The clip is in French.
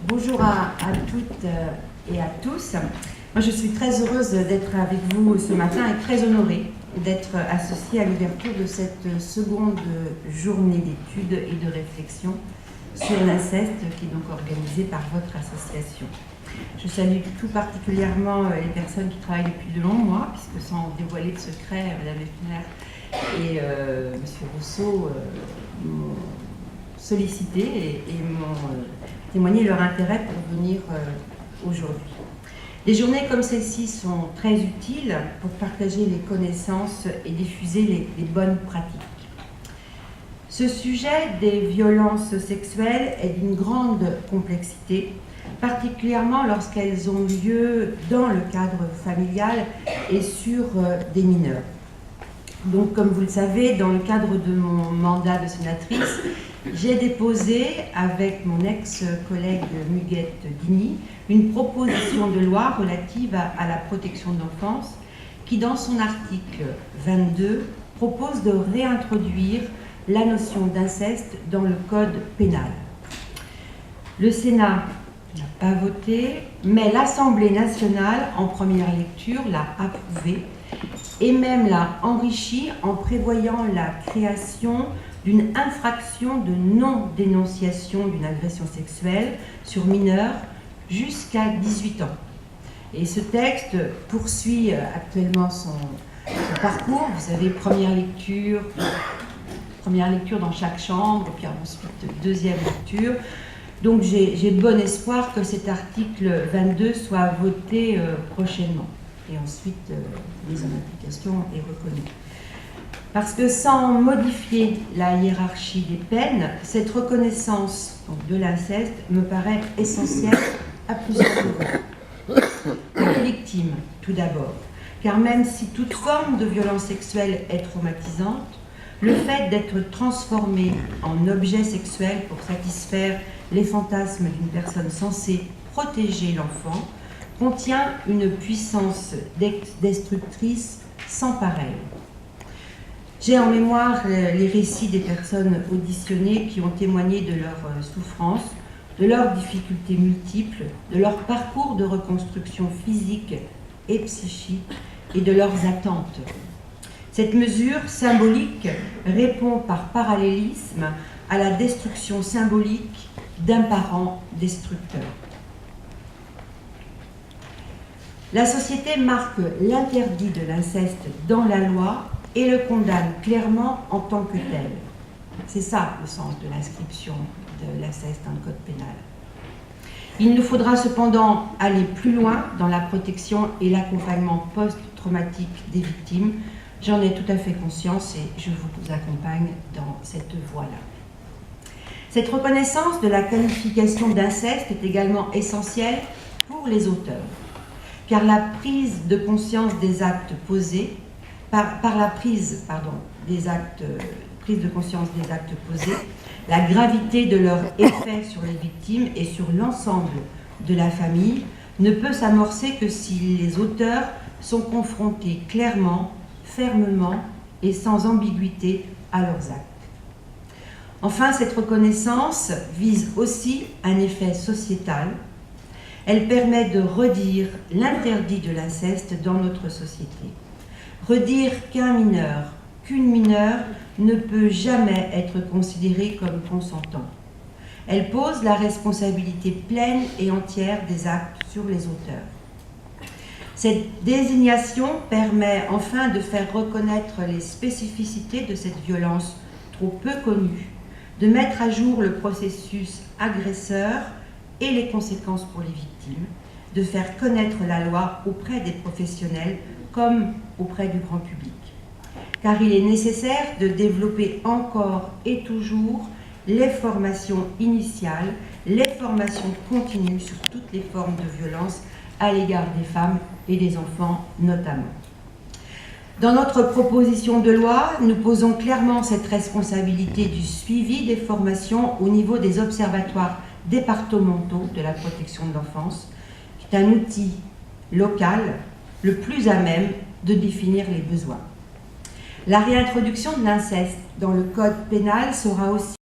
Bonjour à toutes et à tous. Moi, je suis très heureuse d'être avec vous ce matin et très honorée d'être associée à l'ouverture de cette seconde journée d'études et de réflexion sur l'inceste qui est donc organisée par votre association. Je salue tout particulièrement les personnes qui travaillent depuis de longs mois, puisque sans dévoiler de secret, Madame Effner et Monsieur Rousseau m'ont sollicité et m'ont témoigné leur intérêt pour venir aujourd'hui. Des journées comme celle-ci sont très utiles pour partager les connaissances et diffuser les bonnes pratiques. Ce sujet des violences sexuelles est d'une grande complexité, particulièrement lorsqu'elles ont lieu dans le cadre familial et sur des mineurs. Donc, comme vous le savez, dans le cadre de mon mandat de sénatrice, j'ai déposé avec mon ex-collègue Muguette Dini une proposition de loi relative à la protection de l'enfance qui, dans son article 22, propose de réintroduire la notion d'inceste dans le code pénal. Le Sénat n'a pas voté, mais l'Assemblée nationale, en première lecture, l'a approuvé et même l'a enrichi en prévoyant la création d'une infraction de non-dénonciation d'une agression sexuelle sur mineur jusqu'à 18 ans. Et ce texte poursuit actuellement son parcours. Vous savez, première lecture dans chaque chambre, puis ensuite deuxième lecture. Donc j'ai bon espoir que cet article 22 soit voté prochainement. Et ensuite, mise en application est reconnue. Parce que sans modifier la hiérarchie des peines, cette reconnaissance de l'inceste me paraît essentielle à plusieurs niveaux. Pour les victimes, tout d'abord, car même si toute forme de violence sexuelle est traumatisante, le fait d'être transformé en objet sexuel pour satisfaire les fantasmes d'une personne censée protéger l'enfant contient une puissance destructrice sans pareille. J'ai en mémoire les récits des personnes auditionnées qui ont témoigné de leurs souffrances, de leurs difficultés multiples, de leur parcours de reconstruction physique et psychique et de leurs attentes. Cette mesure symbolique répond par parallélisme à la destruction symbolique d'un parent destructeur. La société marque l'interdit de l'inceste dans la loi et le condamne clairement en tant que tel. C'est ça le sens de l'inscription de l'inceste dans le code pénal. Il nous faudra cependant aller plus loin dans la protection et l'accompagnement post-traumatique des victimes. J'en ai tout à fait conscience et je vous accompagne dans cette voie-là. Cette reconnaissance de la qualification d'inceste est également essentielle pour les auteurs, car la prise de conscience des actes posés, prise de conscience des actes posés, la gravité de leur effet sur les victimes et sur l'ensemble de la famille ne peut s'amorcer que si les auteurs sont confrontés clairement, fermement et sans ambiguïté à leurs actes. Enfin, cette reconnaissance vise aussi un effet sociétal. Elle permet de redire l'interdit de l'inceste dans notre société. Redire qu'une mineure ne peut jamais être considérée comme consentant. Elle pose la responsabilité pleine et entière des actes sur les auteurs. Cette désignation permet enfin de faire reconnaître les spécificités de cette violence trop peu connue, de mettre à jour le processus agresseur et les conséquences pour les victimes, de faire connaître la loi auprès des professionnels comme auprès du grand public. Car il est nécessaire de développer encore et toujours les formations initiales, les formations continues sur toutes les formes de violence à l'égard des femmes et des enfants notamment. Dans notre proposition de loi, nous posons clairement cette responsabilité du suivi des formations au niveau des observatoires départementaux de la protection de l'enfance, qui est un outil local le plus à même de définir les besoins. La réintroduction de l'inceste dans le code pénal sera aussi